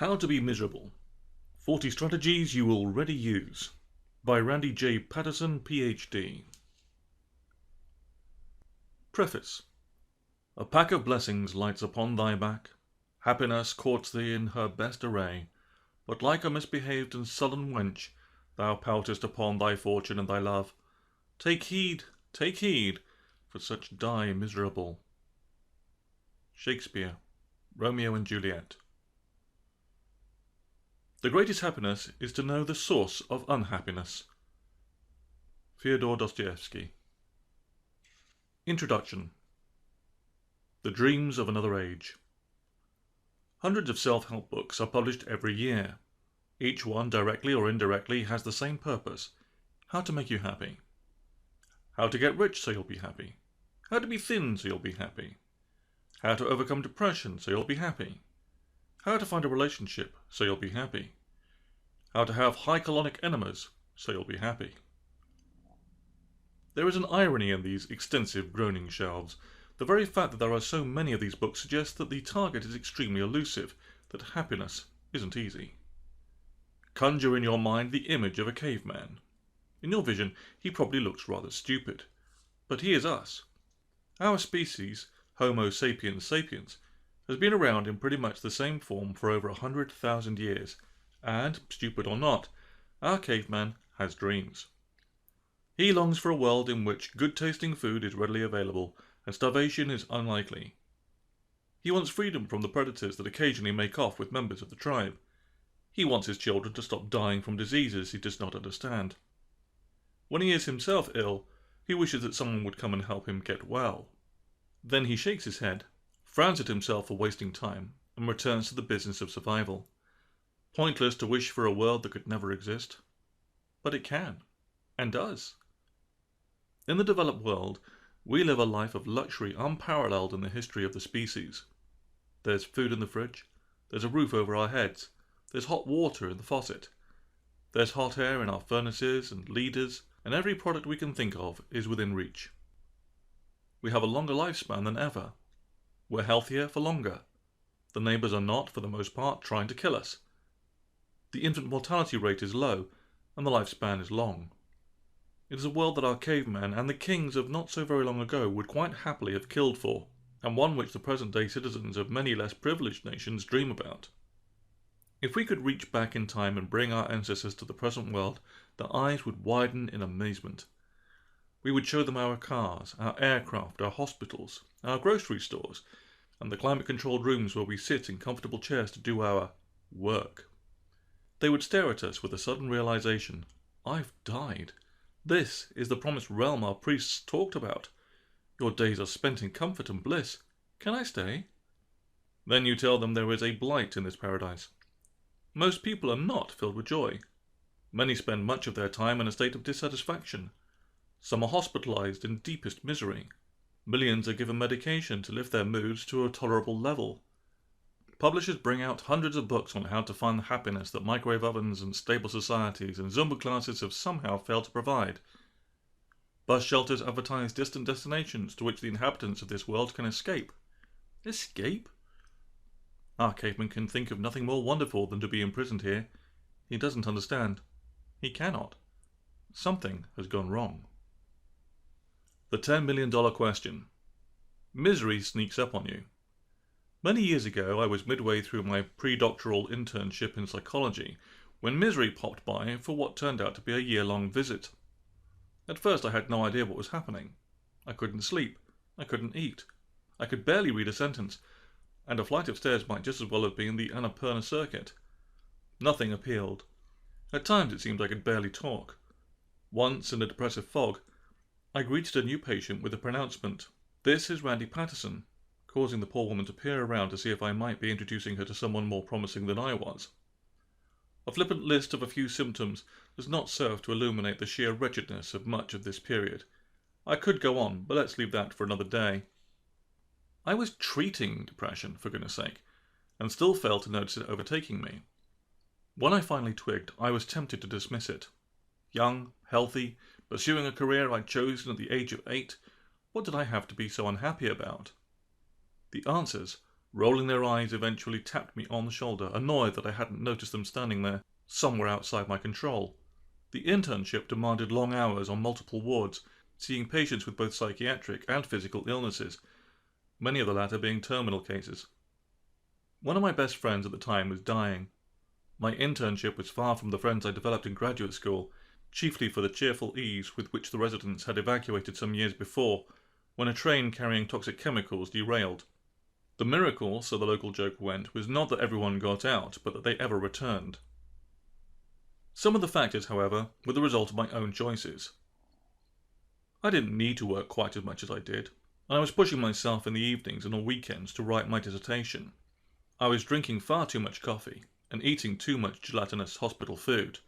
How to Be Miserable 40 Strategies You Will Already Use by Randy J. Patterson, Ph.D. Preface. A pack of blessings lights upon thy back, happiness courts thee in her best array, but like a misbehaved and sullen wench, thou poutest upon thy fortune and thy love. Take heed, for such die miserable. Shakespeare, Romeo and Juliet. The greatest happiness is to know the source of unhappiness. Fyodor Dostoevsky. Introduction. The Dreams of Another Age. Hundreds of self-help books are published every year. Each one, directly or indirectly, has the same purpose: how to make you happy. How to get rich so you'll be happy. How to be thin so you'll be happy. How to overcome depression so you'll be happy. How to find a relationship so you'll be happy. How to have high colonic enemas so you'll be happy. There is an irony in these extensive groaning shelves. The very fact that there are so many of these books suggests that the target is extremely elusive, that happiness isn't easy. Conjure in your mind the image of a caveman. In your vision, he probably looks rather stupid. But he is us. Our species, Homo sapiens sapiens, has been around in pretty much the same form for over 100,000 years, and, stupid or not, our caveman has dreams. He longs for a world in which good-tasting food is readily available and starvation is unlikely. He wants freedom from the predators that occasionally make off with members of the tribe. He wants his children to stop dying from diseases he does not understand. When he is himself ill, he wishes that someone would come and help him get well. Then he shakes his head, frowns at himself for wasting time, and returns to the business of survival. Pointless to wish for a world that could never exist. But it can, and does. In the developed world, we live a life of luxury unparalleled in the history of the species. There's food in the fridge, there's a roof over our heads, there's hot water in the faucet, there's hot air in our furnaces and leaders, and every product we can think of is within reach. We have a longer lifespan than ever. We're healthier for longer. The neighbours are not, for the most part, trying to kill us. The infant mortality rate is low, and the lifespan is long. It is a world that our cavemen and the kings of not so very long ago would quite happily have killed for, and one which the present-day citizens of many less privileged nations dream about. If we could reach back in time and bring our ancestors to the present world, their eyes would widen in amazement. We would show them our cars, our aircraft, our hospitals, our grocery stores, and the climate-controlled rooms where we sit in comfortable chairs to do our work. They would stare at us with a sudden realization: I've died. This is the promised realm our priests talked about. Your days are spent in comfort and bliss. Can I stay? Then you tell them there is a blight in this paradise. Most people are not filled with joy. Many spend much of their time in a state of dissatisfaction. Some are hospitalized in deepest misery. Millions are given medication to lift their moods to a tolerable level. Publishers bring out hundreds of books on how to find the happiness that microwave ovens and stable societies and Zumba classes have somehow failed to provide. Bus shelters advertise distant destinations to which the inhabitants of this world can escape. Escape? Our caveman can think of nothing more wonderful than to be imprisoned here. He doesn't understand. He cannot. Something has gone wrong. The $10 million question. Misery sneaks up on you. Many years ago, I was midway through my pre-doctoral internship in psychology when misery popped by for what turned out to be a year-long visit. At first I had no idea what was happening. I couldn't sleep. I couldn't eat. I could barely read a sentence, and a flight of stairs might just as well have been the Annapurna circuit. Nothing appealed. At times it seemed I could barely talk. Once, in a depressive fog, I greeted a new patient with the pronouncement, "This is Randy Patterson," causing the poor woman to peer around to see if I might be introducing her to someone more promising than I was. A flippant list of a few symptoms does not serve to illuminate the sheer wretchedness of much of this period. I could go on, but let's leave that for another day. I was treating depression, for goodness sake, and still failed to notice it overtaking me. When I finally twigged, I was tempted to dismiss it. Young, healthy, pursuing a career I'd chosen at the age of 8, what did I have to be so unhappy about? The answers rolling their eyes, eventually tapped me on the shoulder, annoyed that I hadn't noticed them standing there, somewhere outside my control. The internship demanded long hours on multiple wards, seeing patients with both psychiatric and physical illnesses, many of the latter being terminal cases. One of my best friends at the time was dying. My internship was far from the friends I developed in graduate school, chiefly for the cheerful ease with which the residents had evacuated some years before, when a train carrying toxic chemicals derailed. The miracle, so the local joke went, was not that everyone got out, but that they ever returned. Some of the factors, however, were the result of my own choices. I didn't need to work quite as much as I did, and I was pushing myself in the evenings and on weekends to write my dissertation. I was drinking far too much coffee and eating too much gelatinous hospital food.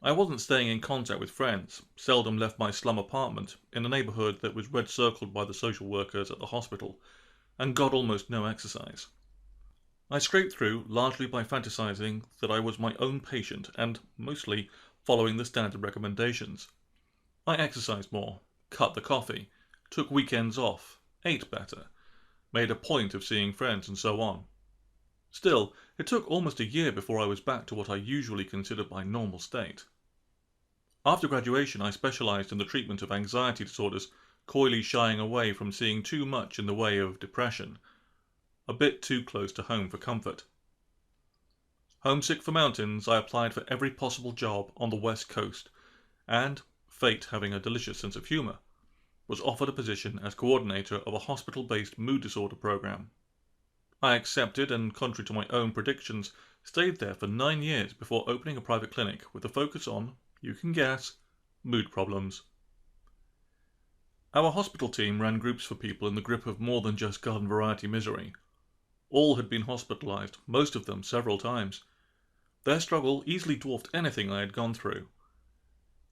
I wasn't staying in contact with friends, seldom left my slum apartment in a neighbourhood that was red-circled by the social workers at the hospital, and got almost no exercise. I scraped through largely by fantasizing that I was my own patient and, mostly, following the standard recommendations. I exercised more, cut the coffee, took weekends off, ate better, made a point of seeing friends, and so on. Still, it took almost a year before I was back to what I usually considered my normal state. After graduation, I specialized in the treatment of anxiety disorders, coyly shying away from seeing too much in the way of depression, a bit too close to home for comfort. Homesick for mountains, I applied for every possible job on the West Coast, and, fate having a delicious sense of humour, was offered a position as coordinator of a hospital-based mood disorder program. I accepted, and contrary to my own predictions, stayed there for 9 years before opening a private clinic with a focus on, you can guess, mood problems. Our hospital team ran groups for people in the grip of more than just garden variety misery. All had been hospitalized, most of them several times. Their struggle easily dwarfed anything I had gone through.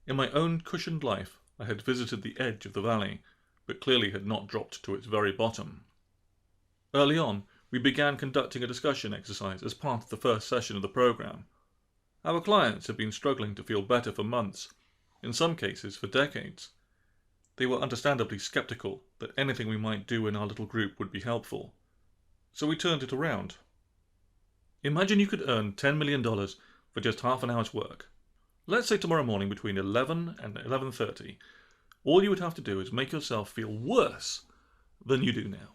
In my own cushioned life, I had visited the edge of the valley, but clearly had not dropped to its very bottom. Early on, we began conducting a discussion exercise as part of the first session of the program. Our clients had been struggling to feel better for months, in some cases for decades. They were understandably skeptical that anything we might do in our little group would be helpful. So we turned it around. Imagine you could earn $10 million for just half an hour's work. Let's say tomorrow morning between 11 and 11:30. All you would have to do is make yourself feel worse than you do now.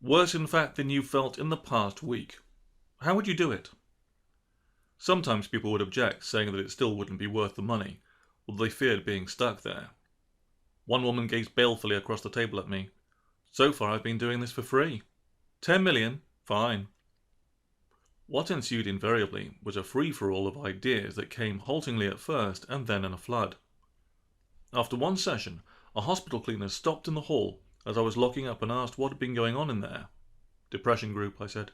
Worse, in fact, than you felt in the past week. How would you do it? Sometimes people would object, saying that it still wouldn't be worth the money, although they feared being stuck there. One woman gazed balefully across the table at me. So far I've been doing this for free. 10 million? Fine. What ensued invariably was a free-for-all of ideas that came haltingly at first and then in a flood. After one session, a hospital cleaner stopped in the hall as I was locking up and asked what had been going on in there. Depression group, I said.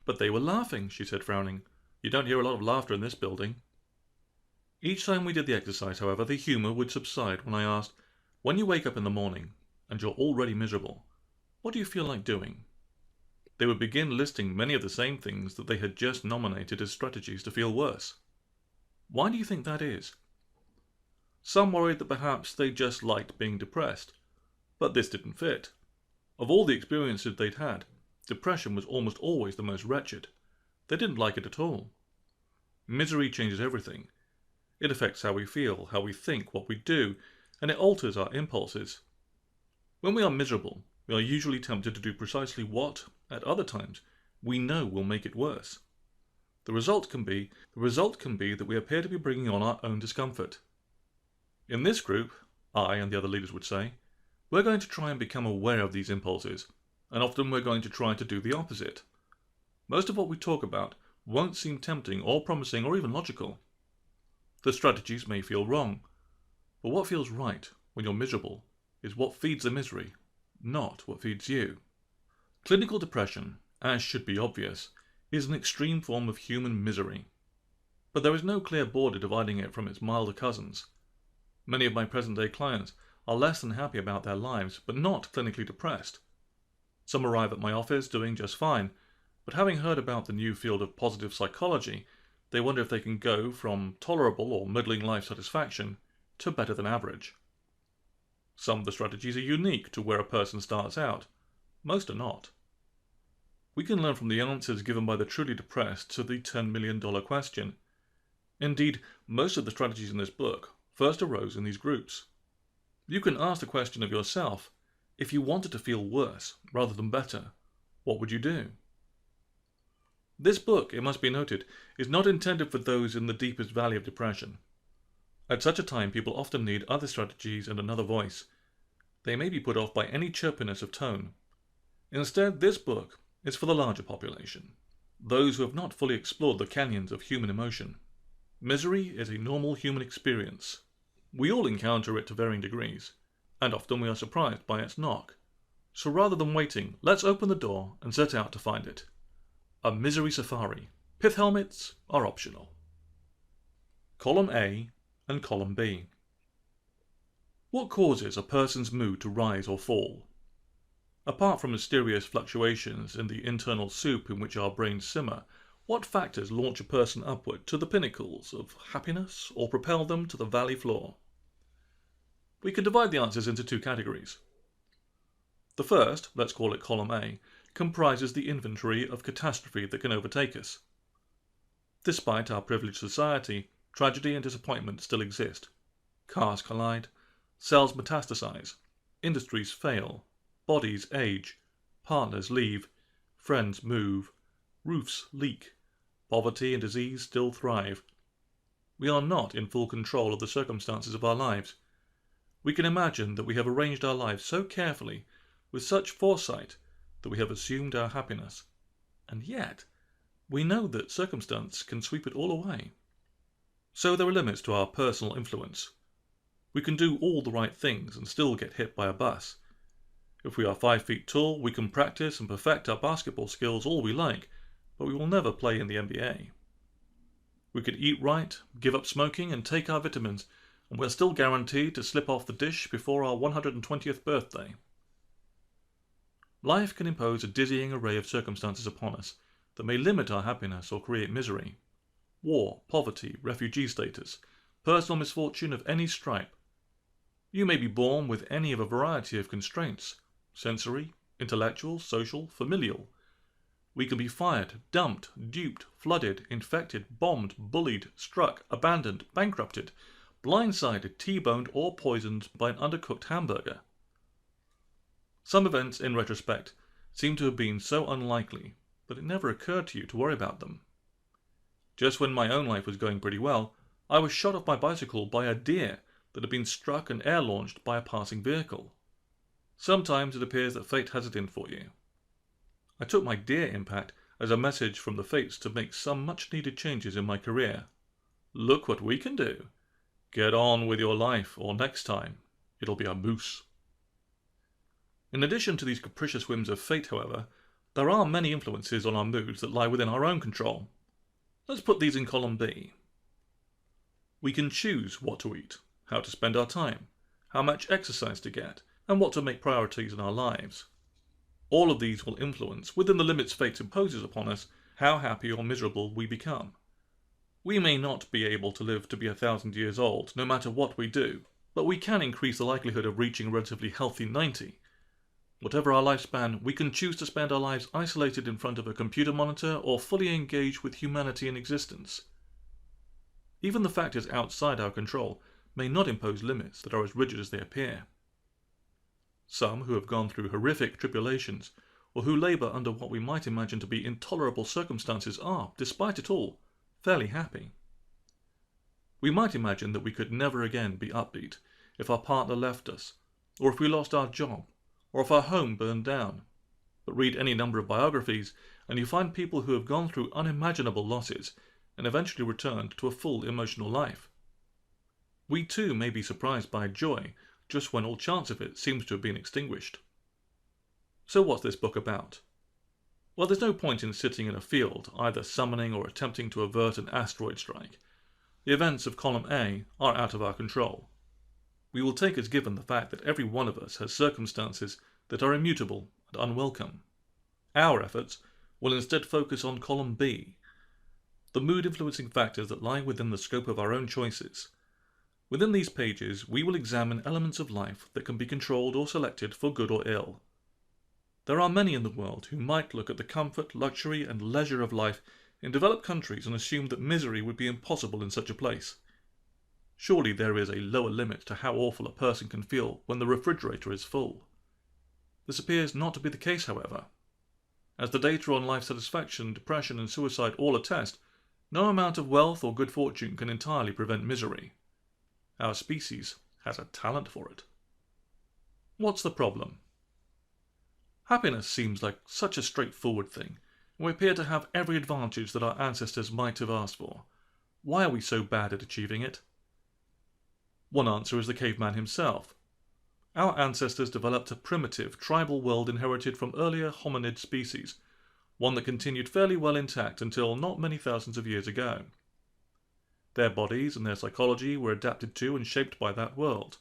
But they were laughing, she said, frowning. You don't hear a lot of laughter in this building. Each time we did the exercise, however, the humour would subside when I asked, when you wake up in the morning and you're already miserable, what do you feel like doing? They would begin listing many of the same things that they had just nominated as strategies to feel worse. Why do you think that is? Some worried that perhaps they just liked being depressed, but this didn't fit. Of all the experiences they'd had, depression was almost always the most wretched. They didn't like it at all. Misery changes everything. It affects how we feel, how we think, what we do, and it alters our impulses. When we are miserable, we are usually tempted to do precisely what, at other times, we know will make it worse. The result can be that we appear to be bringing on our own discomfort. In this group, I and the other leaders would say, we're going to try and become aware of these impulses, and often we're going to try to do the opposite. Most of what we talk about won't seem tempting or promising or even logical. The strategies may feel wrong, but what feels right when you're miserable is what feeds the misery, not what feeds you. Clinical depression, as should be obvious, is an extreme form of human misery. But there is no clear border dividing it from its milder cousins. Many of my present-day clients are less than happy about their lives, but not clinically depressed. Some arrive at my office doing just fine, but having heard about the new field of positive psychology, they wonder if they can go from tolerable or middling life satisfaction to better than average. Some of the strategies are unique to where a person starts out. Most are not. We can learn from the answers given by the truly depressed to the $10 million question. Indeed, most of the strategies in this book first arose in these groups. You can ask the question of yourself, if you wanted to feel worse rather than better, what would you do? This book, it must be noted, is not intended for those in the deepest valley of depression. At such a time, people often need other strategies and another voice. They may be put off by any chirpiness of tone. Instead, this book is for the larger population, those who have not fully explored the canyons of human emotion. Misery is a normal human experience. We all encounter it to varying degrees, and often we are surprised by its knock. So rather than waiting, let's open the door and set out to find it. A misery safari. Pith helmets are optional. Column A and Column B. What causes a person's mood to rise or fall? Apart from mysterious fluctuations in the internal soup in which our brains simmer, what factors launch a person upward to the pinnacles of happiness or propel them to the valley floor? We can divide the answers into two categories. The first, let's call it Column A, comprises the inventory of catastrophe that can overtake us. Despite our privileged society, tragedy and disappointment still exist. Cars collide, cells metastasize, industries fail, bodies age, partners leave, friends move, roofs leak, poverty and disease still thrive. We are not in full control of the circumstances of our lives. We can imagine that we have arranged our lives so carefully, with such foresight, that we have assumed our happiness. And yet, we know that circumstance can sweep it all away. So there are limits to our personal influence. We can do all the right things and still get hit by a bus. If we are 5 feet tall, we can practice and perfect our basketball skills all we like, but we will never play in the NBA. We could eat right, give up smoking, and take our vitamins, and we're still guaranteed to slip off the dish before our 120th birthday. Life can impose a dizzying array of circumstances upon us that may limit our happiness or create misery. War, poverty, refugee status, personal misfortune of any stripe. You may be born with any of a variety of constraints: sensory, intellectual, social, familial. We can be fired, dumped, duped, flooded, infected, bombed, bullied, struck, abandoned, bankrupted, blindsided, T-boned, or poisoned by an undercooked hamburger. Some events, in retrospect, seem to have been so unlikely that it never occurred to you to worry about them. Just when my own life was going pretty well, I was shot off my bicycle by a deer that had been struck and air-launched by a passing vehicle. Sometimes it appears that fate has it in for you. I took my deer impact as a message from the fates to make some much-needed changes in my career. Look what we can do. Get on with your life, or next time, it'll be a moose. In addition to these capricious whims of fate, however, there are many influences on our moods that lie within our own control. Let's put these in Column B. We can choose what to eat, how to spend our time, how much exercise to get, and what to make priorities in our lives. All of these will influence, within the limits fate imposes upon us, how happy or miserable we become. We may not be able to live to be 1,000 years old, no matter what we do, but we can increase the likelihood of reaching a relatively healthy 90. Whatever our lifespan, we can choose to spend our lives isolated in front of a computer monitor or fully engaged with humanity in existence. Even the factors outside our control may not impose limits that are as rigid as they appear. Some who have gone through horrific tribulations, or who labour under what we might imagine to be intolerable circumstances are, despite it all, fairly happy. We might imagine that we could never again be upbeat if our partner left us, or if we lost our job, or if our home burned down. But read any number of biographies, and you find people who have gone through unimaginable losses and eventually returned to a full emotional life. We too may be surprised by joy just when all chance of it seems to have been extinguished. So what's this book about? Well, there's no point in sitting in a field, either summoning or attempting to avert an asteroid strike. The events of Column A are out of our control. We will take as given the fact that every one of us has circumstances that are immutable and unwelcome. Our efforts will instead focus on Column B, the mood-influencing factors that lie within the scope of our own choices. Within these pages, we will examine elements of life that can be controlled or selected for good or ill. There are many in the world who might look at the comfort, luxury and leisure of life in developed countries and assume that misery would be impossible in such a place. Surely there is a lower limit to how awful a person can feel when the refrigerator is full. This appears not to be the case, however. As the data on life satisfaction, depression and suicide all attest, no amount of wealth or good fortune can entirely prevent misery. Our species has a talent for it. What's the problem? Happiness seems like such a straightforward thing, and we appear to have every advantage that our ancestors might have asked for. Why are we so bad at achieving it? One answer is the caveman himself. Our ancestors developed a primitive, tribal world inherited from earlier hominid species, one that continued fairly well intact until not many thousands of years ago. Their bodies and their psychology were adapted to and shaped by that world.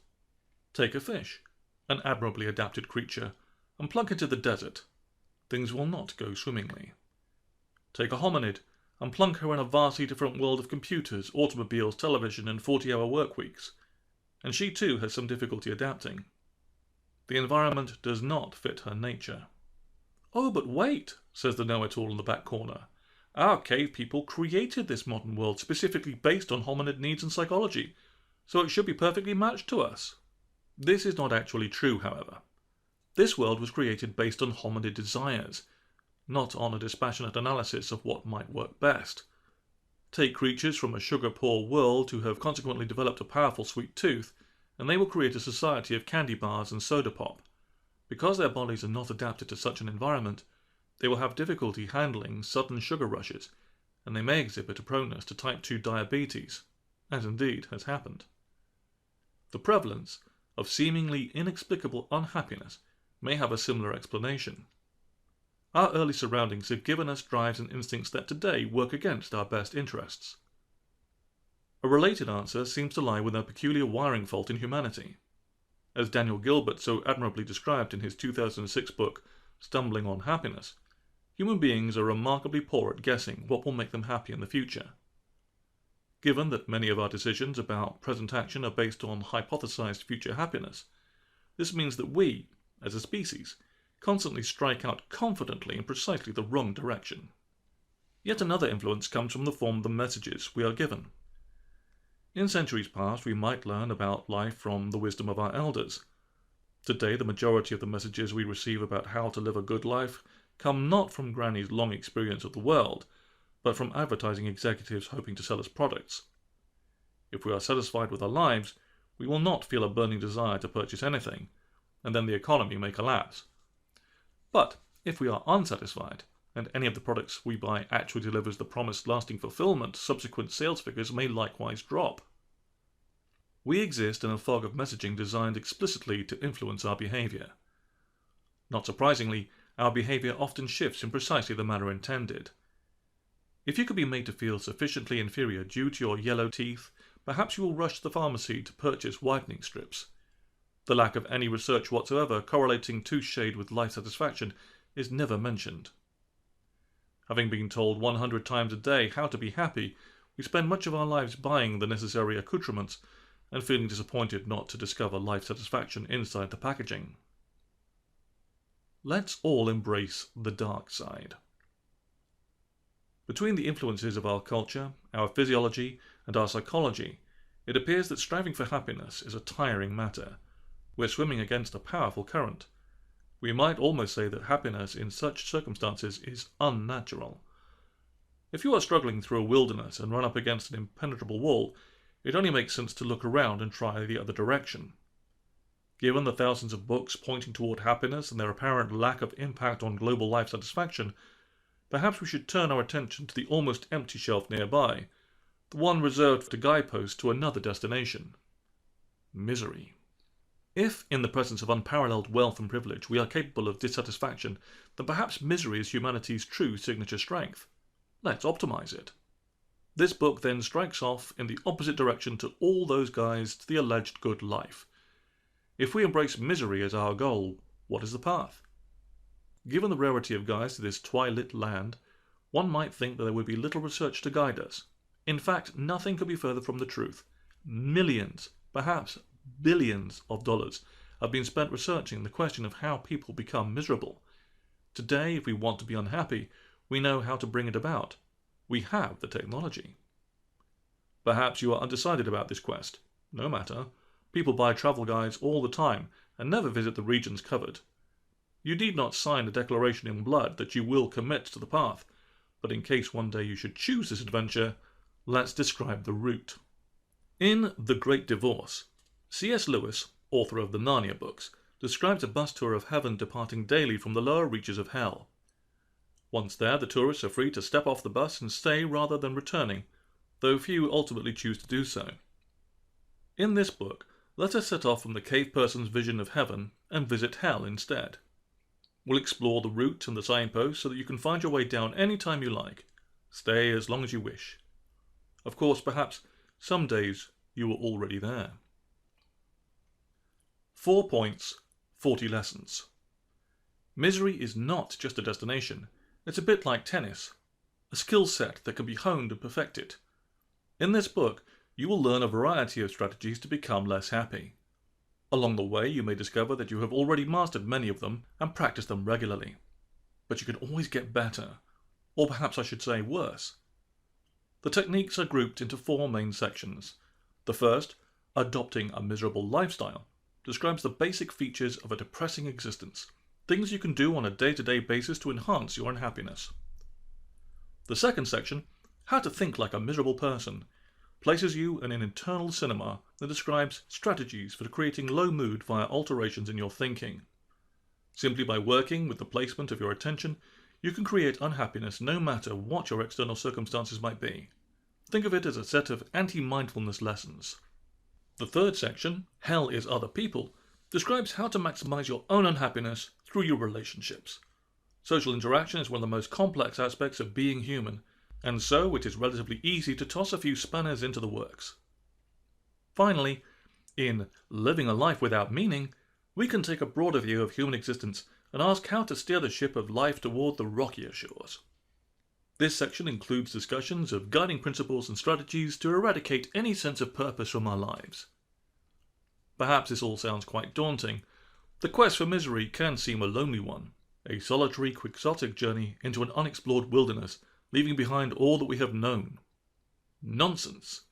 Take a fish, an admirably adapted creature, and plunk it into the desert. Things will not go swimmingly. Take a hominid, and plunk her in a vastly different world of computers, automobiles, television, and 40-hour work weeks, and she too has some difficulty adapting. The environment does not fit her nature. "Oh, but wait," says the know-it-all in the back corner. "Our cave people created this modern world specifically based on hominid needs and psychology, so it should be perfectly matched to us." This is not actually true, however. This world was created based on hominid desires, not on a dispassionate analysis of what might work best. Take creatures from a sugar-poor world who have consequently developed a powerful sweet tooth, and they will create a society of candy bars and soda pop. Because their bodies are not adapted to such an environment, they will have difficulty handling sudden sugar rushes, and they may exhibit a proneness to type 2 diabetes, as indeed has happened. The prevalence of seemingly inexplicable unhappiness may have a similar explanation. Our early surroundings have given us drives and instincts that today work against our best interests. A related answer seems to lie with a peculiar wiring fault in humanity. As Daniel Gilbert so admirably described in his 2006 book, Stumbling on Happiness, human beings are remarkably poor at guessing what will make them happy in the future. Given that many of our decisions about present action are based on hypothesized future happiness, this means that we, as a species, constantly strike out confidently in precisely the wrong direction. Yet another influence comes from the form of the messages we are given. In centuries past, we might learn about life from the wisdom of our elders. Today, the majority of the messages we receive about how to live a good life come not from Granny's long experience of the world, but from advertising executives hoping to sell us products. If we are satisfied with our lives, we will not feel a burning desire to purchase anything, and then the economy may collapse. But if we are unsatisfied, and any of the products we buy actually delivers the promised lasting fulfillment, subsequent sales figures may likewise drop. We exist in a fog of messaging designed explicitly to influence our behavior. Not surprisingly, our behavior often shifts in precisely the manner intended. If you could be made to feel sufficiently inferior due to your yellow teeth, perhaps you will rush to the pharmacy to purchase whitening strips. The lack of any research whatsoever correlating tooth shade with life satisfaction is never mentioned. Having been told 100 times a day how to be happy, we spend much of our lives buying the necessary accoutrements and feeling disappointed not to discover life satisfaction inside the packaging. Let's all embrace the dark side. Between the influences of our culture, our physiology, and our psychology, it appears that striving for happiness is a tiring matter. We're swimming against a powerful current. We might almost say that happiness in such circumstances is unnatural. If you are struggling through a wilderness and run up against an impenetrable wall, it only makes sense to look around and try the other direction. Given the thousands of books pointing toward happiness and their apparent lack of impact on global life satisfaction, perhaps we should turn our attention to the almost empty shelf nearby, the one reserved to guideposts to another destination: misery. If, in the presence of unparalleled wealth and privilege, we are capable of dissatisfaction, then perhaps misery is humanity's true signature strength. Let's optimize it. This book then strikes off in the opposite direction to all those guides to the alleged good life. If we embrace misery as our goal, what is the path? Given the rarity of guides to this twilit land, one might think that there would be little research to guide us. In fact, nothing could be further from the truth. Millions, perhaps billions of dollars have been spent researching the question of how people become miserable. Today, if we want to be unhappy, we know how to bring it about. We have the technology. Perhaps you are undecided about this quest. No matter. People buy travel guides all the time and never visit the regions covered. You need not sign a declaration in blood that you will commit to the path, but in case one day you should choose this adventure, let's describe the route. In The Great Divorce, C.S. Lewis, author of the Narnia books, describes a bus tour of heaven departing daily from the lower reaches of hell. Once there, the tourists are free to step off the bus and stay rather than returning, though few ultimately choose to do so. In this book, let us set off from the cave person's vision of heaven and visit hell instead. We'll explore the route and the signposts so that you can find your way down any time you like. Stay as long as you wish. Of course, perhaps some days you are already there. 4 points, 40 lessons. Misery is not just a destination. It's a bit like tennis, a skill set that can be honed and perfected. In this book, you will learn a variety of strategies to become less happy. Along the way, you may discover that you have already mastered many of them and practice them regularly. But you can always get better, or perhaps I should say worse. The techniques are grouped into 4 main sections. The first, adopting a miserable lifestyle, describes the basic features of a depressing existence, things you can do on a day-to-day basis to enhance your unhappiness. The second section, how to think like a miserable person, places you in an internal cinema that describes strategies for creating low mood via alterations in your thinking. Simply by working with the placement of your attention, you can create unhappiness no matter what your external circumstances might be. Think of it as a set of anti-mindfulness lessons. The third section, Hell is Other People, describes how to maximize your own unhappiness through your relationships. Social interaction is one of the most complex aspects of being human, and so it is relatively easy to toss a few spanners into the works. Finally, in Living a Life Without Meaning, we can take a broader view of human existence and ask how to steer the ship of life toward the rockier shores. This section includes discussions of guiding principles and strategies to eradicate any sense of purpose from our lives. Perhaps this all sounds quite daunting. The quest for misery can seem a lonely one, a solitary, quixotic journey into an unexplored wilderness, leaving behind all that we have known. Nonsense!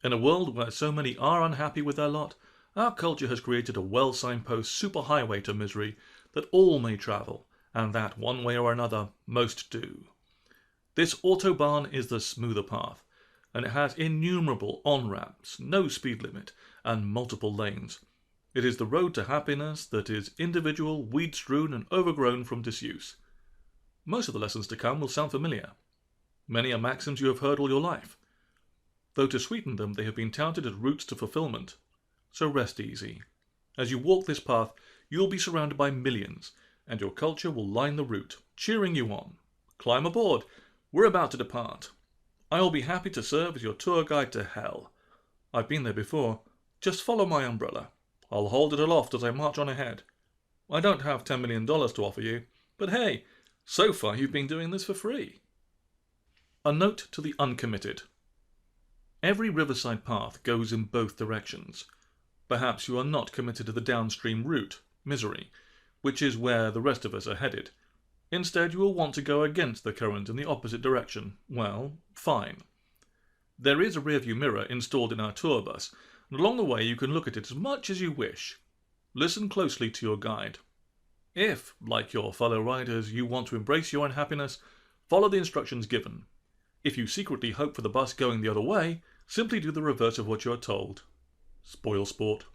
In a world where so many are unhappy with their lot, our culture has created a well-signpost superhighway to misery that all may travel, and that, one way or another, most do. This autobahn is the smoother path, and it has innumerable on-ramps, no speed limit, and multiple lanes. It is the road to happiness that is individual, weed-strewn, and overgrown from disuse. Most of the lessons to come will sound familiar. Many are maxims you have heard all your life, though to sweeten them they have been touted as routes to fulfillment. So rest easy. As you walk this path, you will be surrounded by millions, and your culture will line the route, cheering you on. Climb aboard. We're about to depart. I will be happy to serve as your tour guide to hell. I've been there before. Just follow my umbrella. I'll hold it aloft as I march on ahead. I don't have $10 million to offer you, but hey, so far you've been doing this for free. A note to the uncommitted. Every riverside path goes in both directions. Perhaps you are not committed to the downstream route, misery, which is where the rest of us are headed. Instead, you will want to go against the current in the opposite direction. Well, fine. There is a rearview mirror installed in our tour bus, and along the way you can look at it as much as you wish. Listen closely to your guide. If, like your fellow riders, you want to embrace your unhappiness, follow the instructions given. If you secretly hope for the bus going the other way, simply do the reverse of what you are told. Spoil sport.